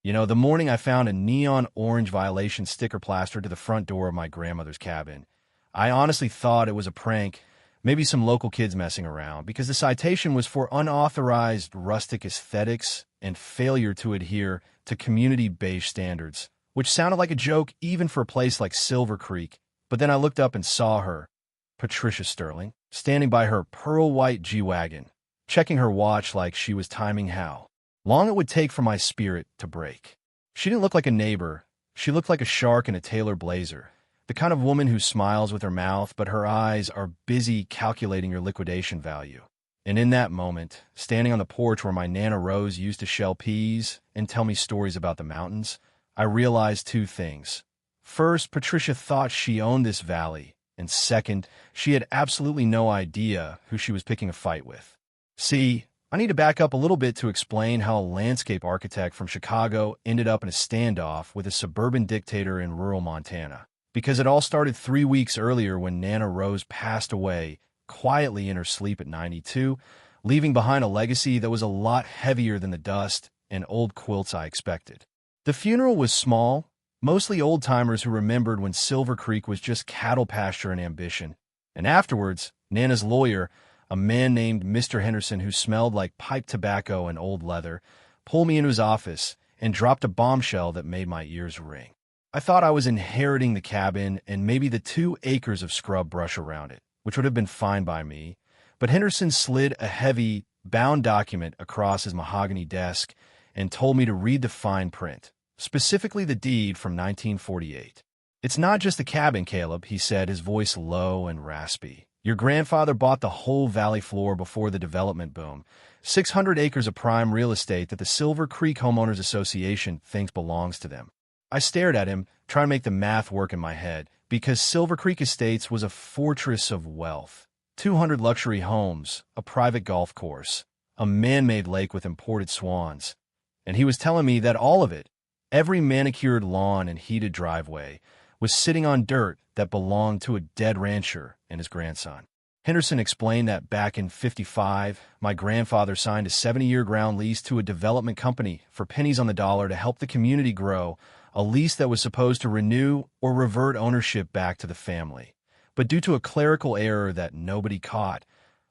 The morning I found a neon orange violation sticker plastered to the front door of my grandmother's cabin, I honestly thought it was a prank, maybe some local kids messing around, because the citation was for unauthorized rustic aesthetics and failure to adhere to community beige standards, which sounded like a joke even for a place like Silver Creek. But then I looked up and saw her, Patricia Sterling, standing by her pearl-white G-Wagon, checking her watch like she was timing how long it would take for my spirit to break. She didn't look like a neighbor. She looked like a shark in a tailor blazer, the kind of woman who smiles with her mouth, but her eyes are busy calculating your liquidation value. And in that moment, standing on the porch where my Nana Rose used to shell peas and tell me stories about the mountains, I realized two things. First, Patricia thought she owned this valley, and second, she had absolutely no idea who she was picking a fight with. See, I need to back up a little bit to explain how a landscape architect from Chicago ended up in a standoff with a suburban dictator in rural Montana. Because it all started 3 weeks earlier when Nana Rose passed away quietly in her sleep at 92, leaving behind a legacy that was a lot heavier than the dust and old quilts I expected. The funeral was small, mostly old-timers who remembered when Silver Creek was just cattle pasture and ambition. And afterwards, Nana's lawyer, a man named Mr. Henderson who smelled like pipe tobacco and old leather, pulled me into his office and dropped a bombshell that made my ears ring. I thought I was inheriting the cabin and maybe the 2 acres of scrub brush around it, which would have been fine by me, but Henderson slid a heavy, bound document across his mahogany desk and told me to read the fine print, specifically the deed from 1948. "It's not just the cabin, Caleb," he said, his voice low and raspy. "Your grandfather bought the whole valley floor before the development boom, 600 acres of prime real estate that the Silver Creek Homeowners Association thinks belongs to them." I stared at him, trying to make the math work in my head, because Silver Creek Estates was a fortress of wealth. 200 luxury homes, a private golf course, a man-made lake with imported swans. And he was telling me that all of it, every manicured lawn and heated driveway, was sitting on dirt that belonged to a dead rancher and his grandson. Henderson explained that back in '55, my grandfather signed a 70-year ground lease to a development company for pennies on the dollar to help the community grow, a lease that was supposed to renew or revert ownership back to the family. But due to a clerical error that nobody caught,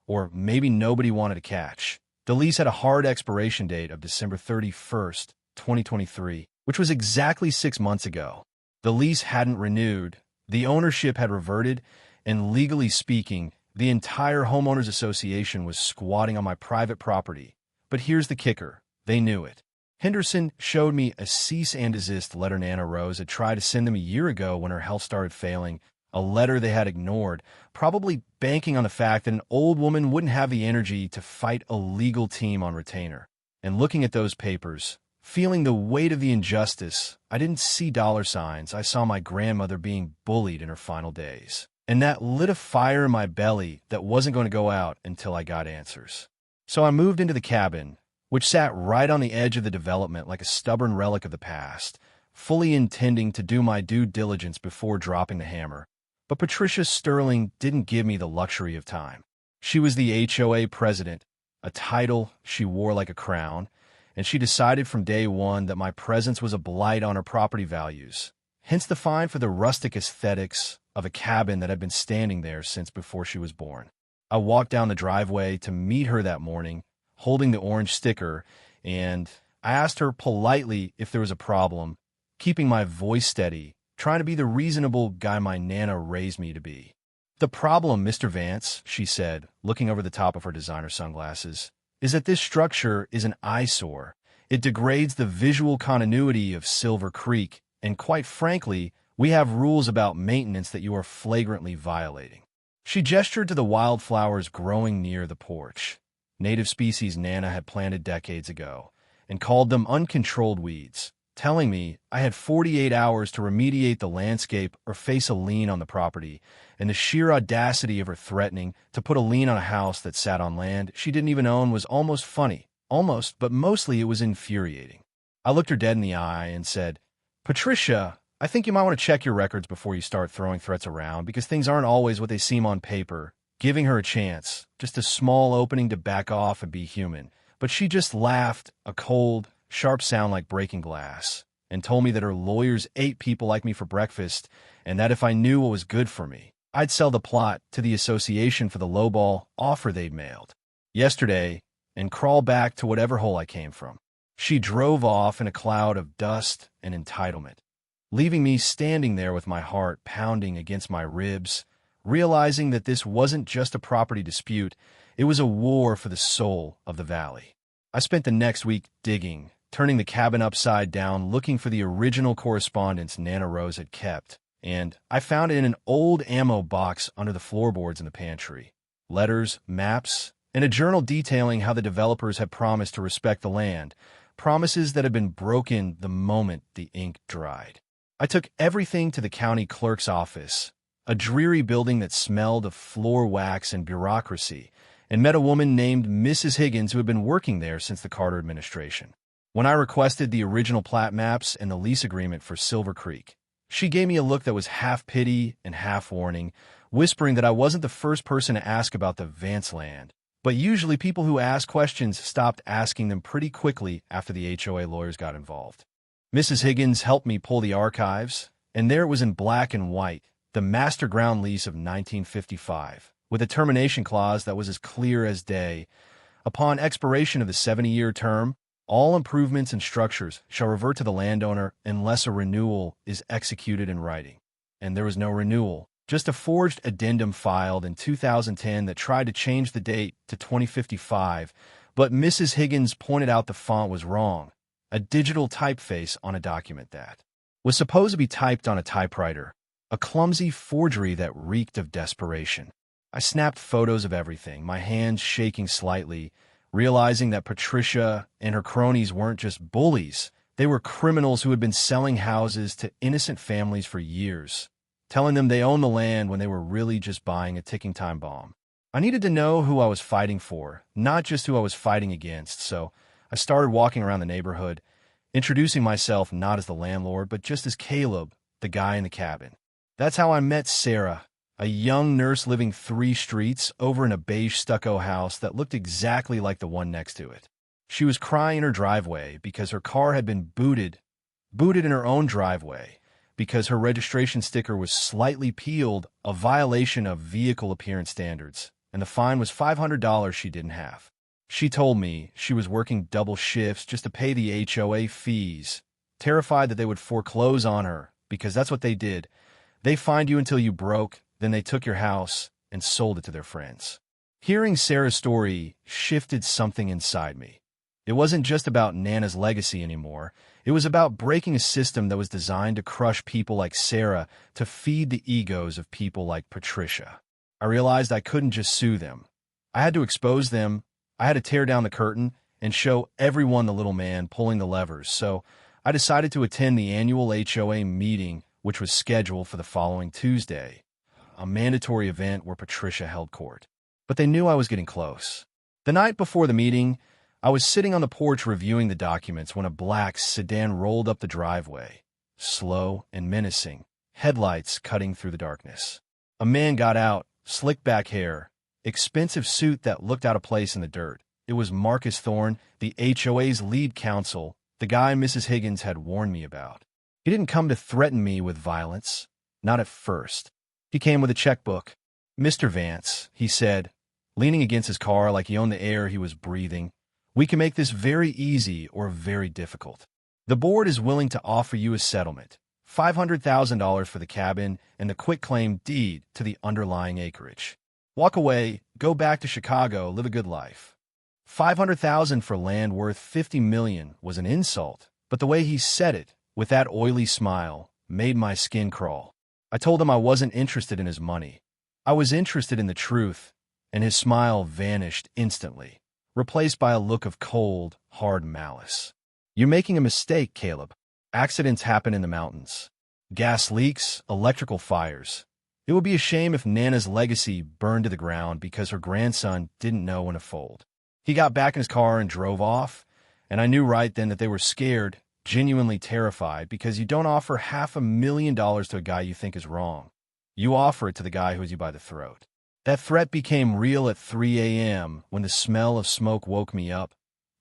or maybe nobody wanted to catch, the lease had a hard expiration date of December 31st, 2023, which was exactly 6 months ago. The lease hadn't renewed, the ownership had reverted, and legally speaking, the entire homeowners association was squatting on my private property. But here's the kicker. They knew it. Henderson showed me a cease and desist letter Nana Rose had tried to send them a year ago when her health started failing, a letter they had ignored, probably banking on the fact that an old woman wouldn't have the energy to fight a legal team on retainer. And looking at those papers, feeling the weight of the injustice, I didn't see dollar signs. I saw my grandmother being bullied in her final days. And that lit a fire in my belly that wasn't going to go out until I got answers. So I moved into the cabin, which sat right on the edge of the development like a stubborn relic of the past, fully intending to do my due diligence before dropping the hammer. But Patricia Sterling didn't give me the luxury of time. She was the HOA president, a title she wore like a crown, and she decided from day one that my presence was a blight on her property values. Hence the fine for the rustic aesthetics of a cabin that had been standing there since before she was born. I walked down the driveway to meet her that morning, holding the orange sticker, and I asked her politely if there was a problem, keeping my voice steady, trying to be the reasonable guy my Nana raised me to be. "The problem, Mr. Vance," she said, looking over the top of her designer sunglasses, "is that this structure is an eyesore. It degrades the visual continuity of Silver Creek, and quite frankly, we have rules about maintenance that you are flagrantly violating." She gestured to the wildflowers growing near the porch, native species Nana had planted decades ago, and called them uncontrolled weeds, telling me I had 48 hours to remediate the landscape or face a lien on the property, and the sheer audacity of her threatening to put a lien on a house that sat on land she didn't even own was almost funny. Almost, but mostly it was infuriating. I looked her dead in the eye and said, "Patricia, I think you might want to check your records before you start throwing threats around, because things aren't always what they seem on paper." Giving her a chance, just a small opening to back off and be human. But she just laughed, a cold, sharp sound like breaking glass, and told me that her lawyers ate people like me for breakfast and that if I knew what was good for me, I'd sell the plot to the association for the lowball offer they'd mailed yesterday and crawl back to whatever hole I came from. She drove off in a cloud of dust and entitlement, leaving me standing there with my heart pounding against my ribs, realizing that this wasn't just a property dispute, it was a war for the soul of the valley. I spent the next week digging, turning the cabin upside down, looking for the original correspondence Nana Rose had kept, and I found it in an old ammo box under the floorboards in the pantry. Letters, maps, and a journal detailing how the developers had promised to respect the land, promises that had been broken the moment the ink dried. I took everything to the county clerk's office, a dreary building that smelled of floor wax and bureaucracy, and met a woman named Mrs. Higgins who had been working there since the Carter administration. When I requested the original plat maps and the lease agreement for Silver Creek, she gave me a look that was half pity and half warning, whispering that I wasn't the first person to ask about the Vance land. But usually people who ask questions stopped asking them pretty quickly after the HOA lawyers got involved. Mrs. Higgins helped me pull the archives, and there it was in black and white, the master ground lease of 1955, with a termination clause that was as clear as day. Upon expiration of the 70-year term, all improvements and structures shall revert to the landowner unless a renewal is executed in writing. And there was no renewal, just a forged addendum filed in 2010 that tried to change the date to 2055, but Mrs. Higgins pointed out the font was wrong, a digital typeface on a document that was supposed to be typed on a typewriter, a clumsy forgery that reeked of desperation. I snapped photos of everything, my hands shaking slightly, realizing that Patricia and her cronies weren't just bullies, they were criminals who had been selling houses to innocent families for years, telling them they owned the land when they were really just buying a ticking time bomb. I needed to know who I was fighting for, not just who I was fighting against, so I started walking around the neighborhood, introducing myself not as the landlord, but just as Caleb, the guy in the cabin. That's how I met Sarah, a young nurse living 3 streets over in a beige stucco house that looked exactly like the one next to it. She was crying in her driveway because her car had been booted in her own driveway, because her registration sticker was slightly peeled, a violation of vehicle appearance standards, and the fine was $500 she didn't have. She told me she was working double shifts just to pay the HOA fees, terrified that they would foreclose on her, because that's what they did. They fined you until you broke, then they took your house and sold it to their friends. Hearing Sarah's story shifted something inside me. It wasn't just about Nana's legacy anymore. It was about breaking a system that was designed to crush people like Sarah to feed the egos of people like Patricia. I realized I couldn't just sue them. I had to expose them. I had to tear down the curtain and show everyone the little man pulling the levers. So I decided to attend the annual HOA meeting, which was scheduled for the following Tuesday, a mandatory event where Patricia held court. But they knew I was getting close. The night before the meeting, I was sitting on the porch reviewing the documents when a black sedan rolled up the driveway, slow and menacing, headlights cutting through the darkness. A man got out, slicked back hair, expensive suit that looked out of place in the dirt. It was Marcus Thorne, the HOA's lead counsel, the guy Mrs. Higgins had warned me about. He didn't come to threaten me with violence, not at first. He came with a checkbook. "Mr. Vance," he said, leaning against his car like he owned the air he was breathing, "we can make this very easy or very difficult. The board is willing to offer you a settlement, $500,000 for the cabin and the quitclaim deed to the underlying acreage. Walk away, go back to Chicago, live a good life." $500,000 for land worth $50 million was an insult, but the way he said it, with that oily smile, made my skin crawl. I told him I wasn't interested in his money. I was interested in the truth, and his smile vanished instantly, replaced by a look of cold, hard malice. "You're making a mistake, Caleb. Accidents happen in the mountains. Gas leaks, electrical fires. It would be a shame if Nana's legacy burned to the ground because her grandson didn't know when to fold." He got back in his car and drove off, and I knew right then that they were scared, genuinely terrified, because you don't offer $500,000 to a guy you think is wrong. You offer it to the guy who has you by the throat. That threat became real at 3 a.m. when the smell of smoke woke me up.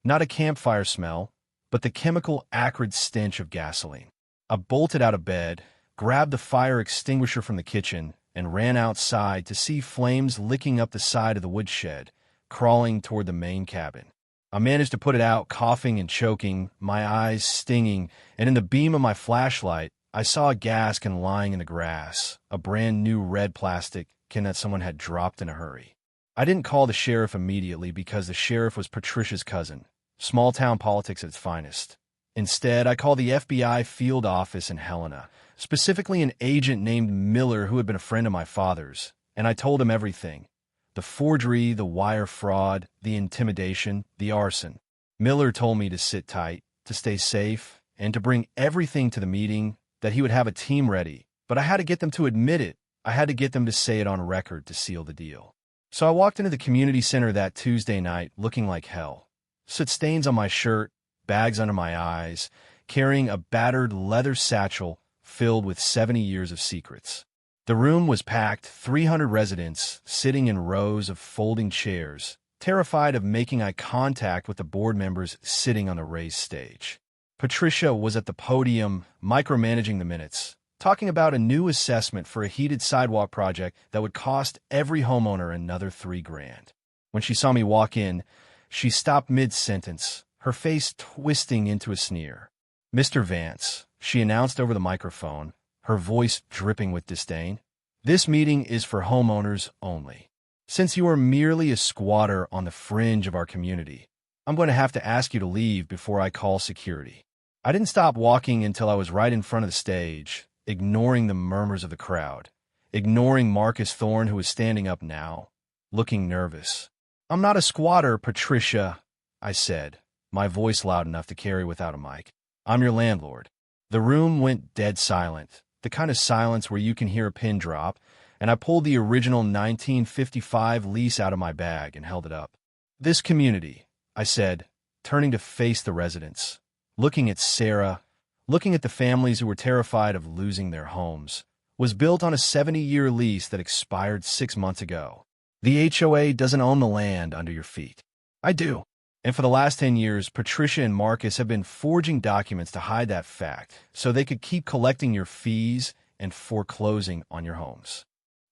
Not a campfire smell, but the chemical, acrid stench of gasoline. I bolted out of bed, grabbed the fire extinguisher from the kitchen, and ran outside to see flames licking up the side of the woodshed, crawling toward the main cabin. I managed to put it out, coughing and choking, my eyes stinging, and in the beam of my flashlight, I saw a gas can lying in the grass, a brand new red plastic can that someone had dropped in a hurry. I didn't call the sheriff immediately because the sheriff was Patricia's cousin, small-town politics at its finest. Instead, I called the FBI field office in Helena, specifically an agent named Miller who had been a friend of my father's, and I told him everything. The forgery, the wire fraud, the intimidation, the arson. Miller told me to sit tight, to stay safe, and to bring everything to the meeting, that he would have a team ready. But I had to get them to admit it. I had to get them to say it on record to seal the deal. So I walked into the community center that Tuesday night looking like hell. Soot stains on my shirt, bags under my eyes, carrying a battered leather satchel filled with 70 years of secrets. The room was packed, 300 residents sitting in rows of folding chairs, terrified of making eye contact with the board members sitting on the raised stage. Patricia was at the podium, micromanaging the minutes, talking about a new assessment for a heated sidewalk project that would cost every homeowner another $3,000. When she saw me walk in, she stopped mid-sentence, her face twisting into a sneer. "Mr. Vance," she announced over the microphone, her voice dripping with disdain, "this meeting is for homeowners only. Since you are merely a squatter on the fringe of our community, I'm going to have to ask you to leave before I call security." I didn't stop walking until I was right in front of the stage, ignoring the murmurs of the crowd, ignoring Marcus Thorne, who was standing up now, looking nervous. "I'm not a squatter, Patricia," I said, my voice loud enough to carry without a mic. "I'm your landlord." The room went dead silent, the kind of silence where you can hear a pin drop, and I pulled the original 1955 lease out of my bag and held it up. "This community," I said, turning to face the residents, looking at Sarah, looking at the families who were terrified of losing their homes, was built on a 70-year lease that expired 6 months ago. The HOA doesn't own the land under your feet. I do. And for the last 10 years, Patricia and Marcus have been forging documents to hide that fact so they could keep collecting your fees and foreclosing on your homes.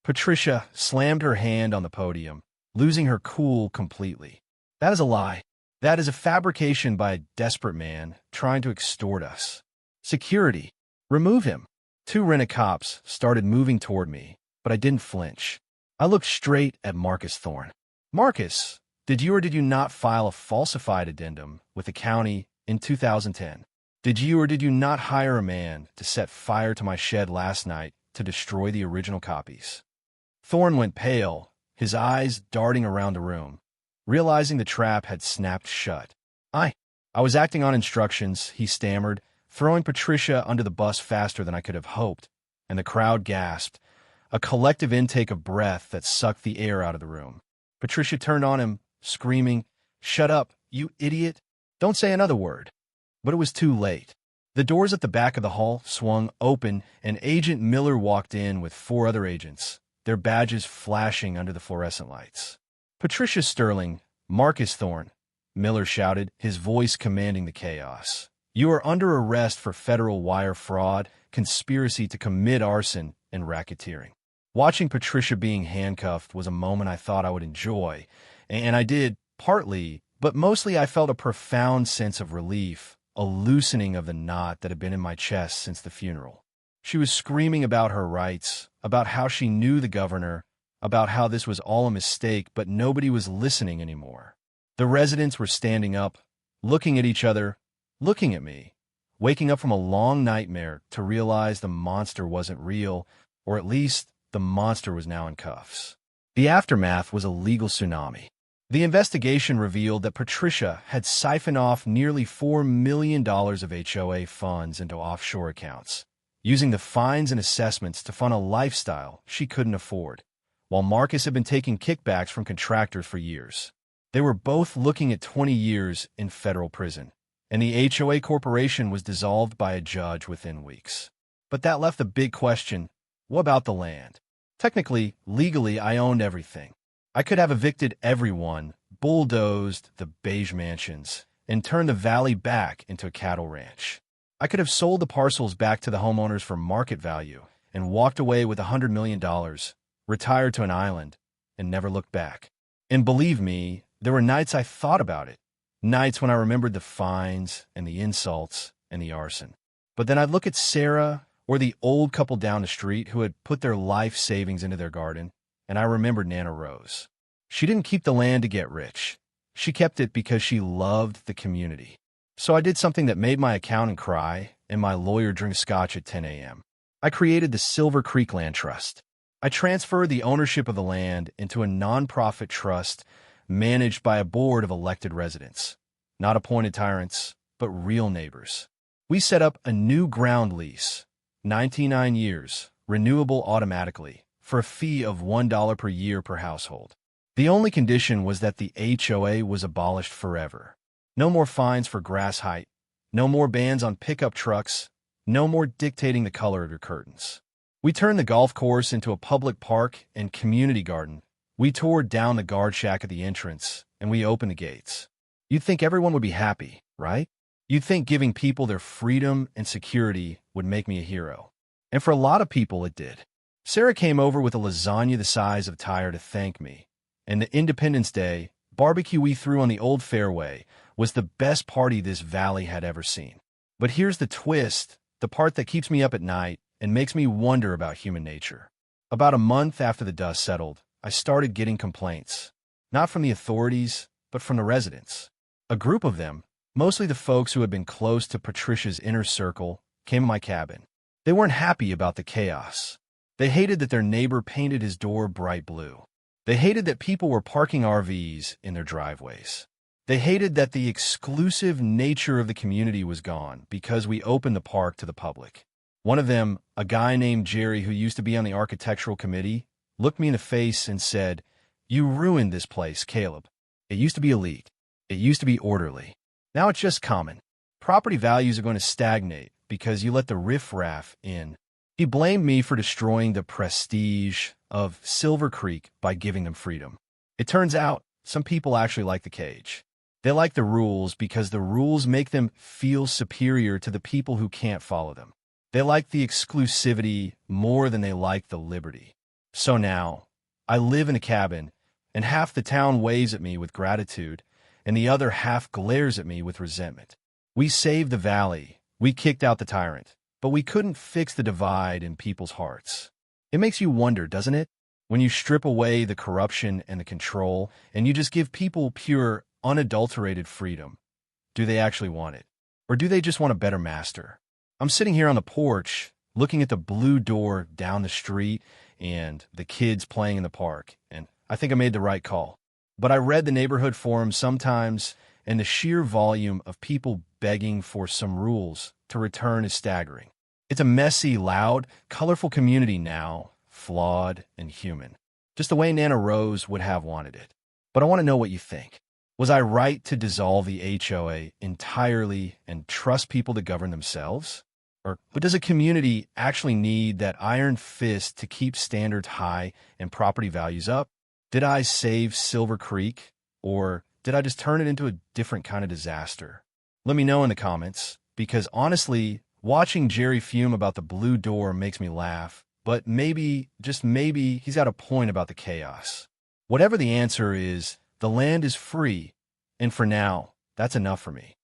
Patricia slammed her hand on the podium, losing her cool completely. "That is a lie. That is a fabrication by a desperate man trying to extort us. Security, remove him." 2 rent-a-cops started moving toward me, but I didn't flinch. I looked straight at Marcus Thorne. "Marcus, did you or did you not file a falsified addendum with the county in 2010? Did you or did you not hire a man to set fire to my shed last night to destroy the original copies?" Thorne went pale, his eyes darting around the room, realizing the trap had snapped shut. I was acting on instructions," he stammered, throwing Patricia under the bus faster than I could have hoped, and the crowd gasped, a collective intake of breath that sucked the air out of the room. Patricia turned on him, screaming, "Shut up, you idiot! Don't say another word." But it was too late. The doors at the back of the hall swung open, and Agent Miller walked in with 4 other agents, their badges flashing under the fluorescent lights. "Patricia Sterling, Marcus Thorne," Miller shouted, his voice commanding the chaos. "You are under arrest for federal wire fraud, conspiracy to commit arson, and racketeering." Watching Patricia being handcuffed was a moment I thought I would enjoy, and I did, partly, but mostly I felt a profound sense of relief, a loosening of the knot that had been in my chest since the funeral. She was screaming about her rights, about how she knew the governor, about how this was all a mistake, but nobody was listening anymore. The residents were standing up, looking at each other, looking at me, waking up from a long nightmare to realize the monster wasn't real, or at least the monster was now in cuffs. The aftermath was a legal tsunami. The investigation revealed that Patricia had siphoned off nearly $4 million of HOA funds into offshore accounts, using the fines and assessments to fund a lifestyle she couldn't afford, while Marcus had been taking kickbacks from contractors for years. They were both looking at 20 years in federal prison, and the HOA corporation was dissolved by a judge within weeks. But that left the big question, what about the land? Technically, legally, I owned everything. I could have evicted everyone, bulldozed the beige mansions, and turned the valley back into a cattle ranch. I could have sold the parcels back to the homeowners for market value and walked away with $100 million, retired to an island, and never looked back. And believe me, there were nights I thought about it, nights when I remembered the fines and the insults and the arson. But then I'd look at Sarah or the old couple down the street who had put their life savings into their garden, and I remembered Nana Rose. She didn't keep the land to get rich. She kept it because she loved the community. So I did something that made my accountant cry and my lawyer drink scotch at 10 a.m. I created the Silver Creek Land Trust. I transferred the ownership of the land into a nonprofit trust managed by a board of elected residents, not appointed tyrants, but real neighbors. We set up a new ground lease, 99 years, renewable automatically, for a fee of $1 per year per household. The only condition was that the HOA was abolished forever. No more fines for grass height, no more bans on pickup trucks, no more dictating the color of your curtains. We turned the golf course into a public park and community garden. We tore down the guard shack at the entrance, and we opened the gates. You'd think everyone would be happy, right? You'd think giving people their freedom and security would make me a hero. And for a lot of people, it did. Sarah came over with a lasagna the size of a tire to thank me. And the Independence Day barbecue we threw on the old fairway was the best party this valley had ever seen. But here's the twist, the part that keeps me up at night and makes me wonder about human nature. About a month after the dust settled, I started getting complaints. Not from the authorities, but from the residents. A group of them, mostly the folks who had been close to Patricia's inner circle, came to my cabin. They weren't happy about the chaos. They hated that their neighbor painted his door bright blue. They hated that people were parking RVs in their driveways. They hated that the exclusive nature of the community was gone because we opened the park to the public. One of them, a guy named Jerry who used to be on the architectural committee, looked me in the face and said, "You ruined this place, Caleb. It used to be elite. It used to be orderly. Now it's just common. Property values are going to stagnate because you let the riffraff in." He blamed me for destroying the prestige of Silver Creek by giving them freedom. It turns out some people actually like the cage. They like the rules because the rules make them feel superior to the people who can't follow them. They like the exclusivity more than they like the liberty. So now, I live in a cabin, and half the town waves at me with gratitude, and the other half glares at me with resentment. We saved the valley, we kicked out the tyrant, but we couldn't fix the divide in people's hearts. It makes you wonder, doesn't it? When you strip away the corruption and the control, and you just give people pure, unadulterated freedom, do they actually want it? Or do they just want a better master? I'm sitting here on the porch, looking at the blue door down the street and the kids playing in the park, and I think I made the right call. But I read the neighborhood forums sometimes, and the sheer volume of people begging for some rules to return is staggering. It's a messy, loud, colorful community now, flawed and human, just the way Nana Rose would have wanted it. But I want to know what you think. Was I right to dissolve the HOA entirely and trust people to govern themselves? But does a community actually need that iron fist to keep standards high and property values up? Did I save Silver Creek, or did I just turn it into a different kind of disaster? Let me know in the comments, because honestly, watching Jerry fume about the blue door makes me laugh, but maybe, just maybe, he's got a point about the chaos. Whatever the answer is, the land is free, and for now, that's enough for me.